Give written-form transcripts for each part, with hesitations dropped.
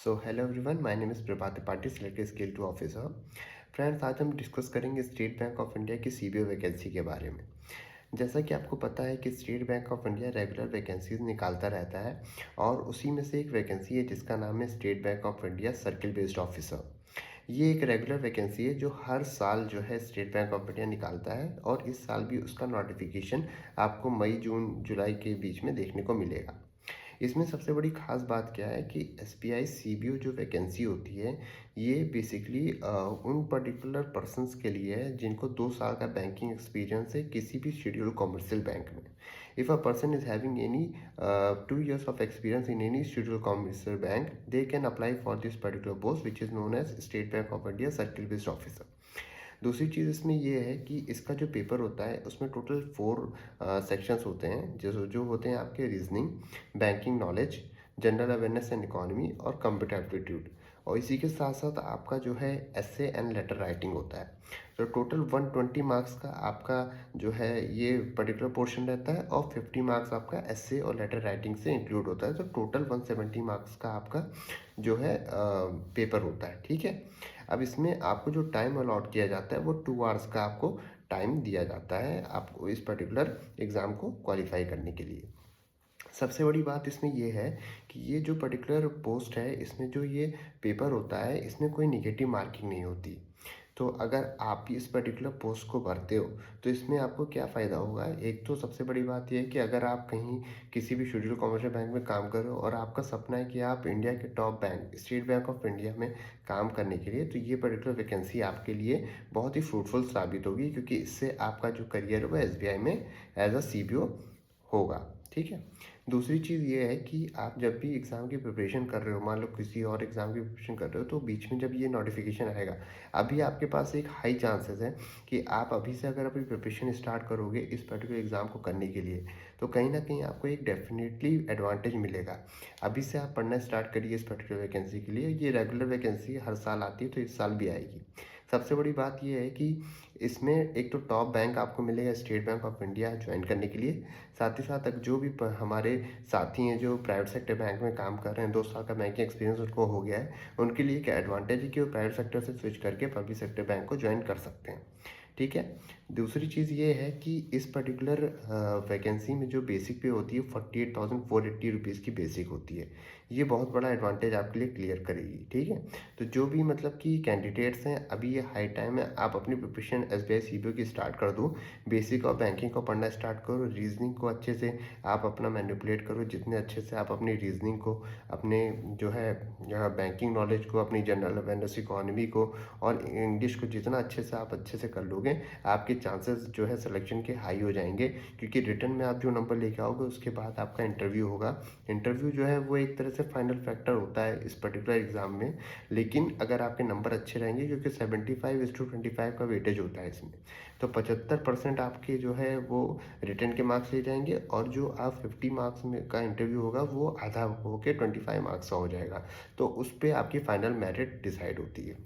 So hello everyone, my name is Prabhat Tripathi, selected scale 2 officer. Friends, आज हम discuss करेंगे state Bank of India की CBO vacancy के बारे में। जैसा कि आपको पता है कि state Bank of India regular vacancies निकालता रहता है और उसी में से एक वैकेंसी है जिसका नाम है state Bank of India circle based officer. ये एक रेगुलर वैकेंसी है जो हर साल जो है स्टेट बैंक ऑफ इंडिया निकालता है और इस साल भी उसका नोटिफिकेशन आपको मई जून जुलाई के बीच में देखने को मिलेगा। इसमें सबसे बड़ी ख़ास बात क्या है कि एसबीआई सीबीओ जो वैकेंसी होती है, ये बेसिकली उन पर्टिकुलर पर्सन्स के लिए है जिनको 2 साल का बैंकिंग एक्सपीरियंस है किसी भी शेड्यूल्ड कॉमर्शियल बैंक में। If a person is having any 2 years of experience in any scheduled commercial bank, they can apply for this particular post which is known as State Bank of India Circle Based Officer। दूसरी चीज़ इसमें ये है कि इसका जो paper होता है उसमें टोटल 4 सेक्शंस होते हैं जो होते हैं आपके reasoning, banking knowledge, general awareness and economy और कंप्यूटर एप्टीट्यूड। और इसी के साथ साथ आपका जो है एसे एंड लेटर राइटिंग होता है। तो टोटल 120 मार्क्स का आपका जो है ये पर्टिकुलर पोर्शन रहता है और 50 मार्क्स आपका एसे और लेटर राइटिंग से इंक्लूड होता है। तो टोटल 170 मार्क्स का आपका जो है पेपर होता है। ठीक है, अब इसमें आपको जो टाइम अलॉट किया जाता है वो 2 आवर्स का आपको टाइम दिया जाता है आपको इस पर्टिकुलर एग्ज़ाम को क्वालिफाई करने के लिए। सबसे बड़ी बात इसमें ये है कि ये जो पर्टिकुलर पोस्ट है इसमें जो ये पेपर होता है इसमें कोई निगेटिव मार्किंग नहीं होती। तो अगर आप इस पर्टिकुलर पोस्ट को भरते हो तो इसमें आपको क्या फ़ायदा होगा। एक तो सबसे बड़ी बात यह है कि अगर आप कहीं किसी भी शेड्यूल कमर्शियल बैंक में काम कर रहे हो और आपका सपना है कि आप इंडिया के top bank state Bank of India में काम करने के लिए, तो ये पर्टिकुलर वैकेंसी आपके लिए बहुत ही फ्रूटफुल साबित होगी क्योंकि इससे आपका जो करियर होगा एसबीआई में एज अ सीबीओ होगा। ठीक है, दूसरी चीज़ ये है कि आप जब भी एग्ज़ाम की प्रिपरेशन कर रहे हो, मान लो किसी और एग्ज़ाम की प्रिपरेशन कर रहे हो, तो बीच में जब ये नोटिफिकेशन आएगा, अभी आपके पास एक हाई चांसेस है कि आप अभी से अगर अपनी प्रिपरेशन स्टार्ट करोगे इस पर्टिकुलर एग्ज़ाम को करने के लिए, तो कहीं ना कहीं आपको एक डेफिनेटली एडवांटेज मिलेगा। अभी से आप पढ़ना स्टार्ट करिए इस पर्टिकुलर वैकेंसी के लिए। ये रेगुलर वैकेंसी हर साल आती है तो इस साल भी आएगी। सबसे बड़ी बात यह है कि इसमें एक तो टॉप बैंक आपको मिलेगा state Bank of India join करने के लिए। साथ ही साथ जो भी हमारे साथी हैं जो प्राइवेट सेक्टर बैंक में काम कर रहे हैं, 2 साल का बैंकिंग एक्सपीरियंस उनको हो गया है, उनके लिए क्या एडवांटेज है कि वो प्राइवेट सेक्टर से स्विच करके पब्लिक सेक्टर बैंक को ज्वाइन कर सकते हैं। ठीक है, दूसरी चीज़ ये है कि इस पर्टिकुलर वैकेंसी में जो बेसिक पे होती है 48,480 रुपीज़ की बेसिक होती है। ये बहुत बड़ा एडवांटेज आपके लिए क्लियर करेगी। ठीक है, तो जो भी मतलब कि कैंडिडेट्स हैं, अभी ये हाई टाइम है आप अपनी प्रिपरेशन एसबीआई सीबीओ की स्टार्ट कर दो। बेसिक और बैंकिंग को पढ़ना स्टार्ट करो, रीजनिंग को अच्छे से आप अपना मैनिपुलेट करो, जितने अच्छे से आप अपनी रीजनिंग को, अपने जो है बैंकिंग नॉलेज को, अपनी जनरल अवेयरनेस इकोनॉमी को और इंग्लिश को जितना अच्छे से आप अच्छे से कर लोगे, आपके चांसेस जो है सिलेक्शन के हाई हो जाएंगे। क्योंकि रिटर्न में आप जो नंबर लेके आओगे उसके बाद आपका इंटरव्यू होगा। इंटरव्यू जो है वो एक तरह से फाइनल फैक्टर होता है इस पर्टिकुलर एग्जाम में। लेकिन अगर आपके नंबर अच्छे रहेंगे, क्योंकि 75:25 का वेटेज होता है इसमें, तो 75% आपके जो है वो रिटर्न के मार्क्स ले जाएंगे और जो आप 50 मार्क्स में का इंटरव्यू होगा वो आधा होके 25 मार्क्स का हो जाएगा। तो उस पर आपकी फाइनल मेरिट डिसाइड होती है।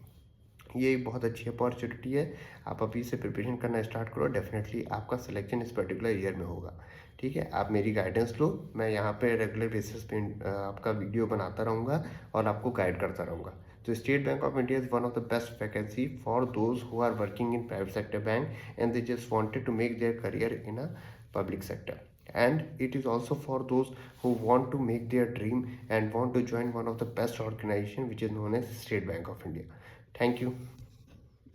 ये एक बहुत अच्छी अपॉर्चुनिटी है, आप अभी से प्रिपरेशन करना स्टार्ट करो, डेफिनेटली आपका सिलेक्शन इस पर्टिकुलर ईयर में होगा। ठीक है, आप मेरी गाइडेंस लो, मैं यहाँ पे रेगुलर बेसिस पे आपका वीडियो बनाता रहूँगा और आपको गाइड करता रहूँगा। तो State Bank of India is one of the best vacancy for those who are working in private sector bank and they just wanted to make their career in a public sector, and it is also for those who want to make their dream and want to join one of the best organization which is known as State Bank of India. Thank you.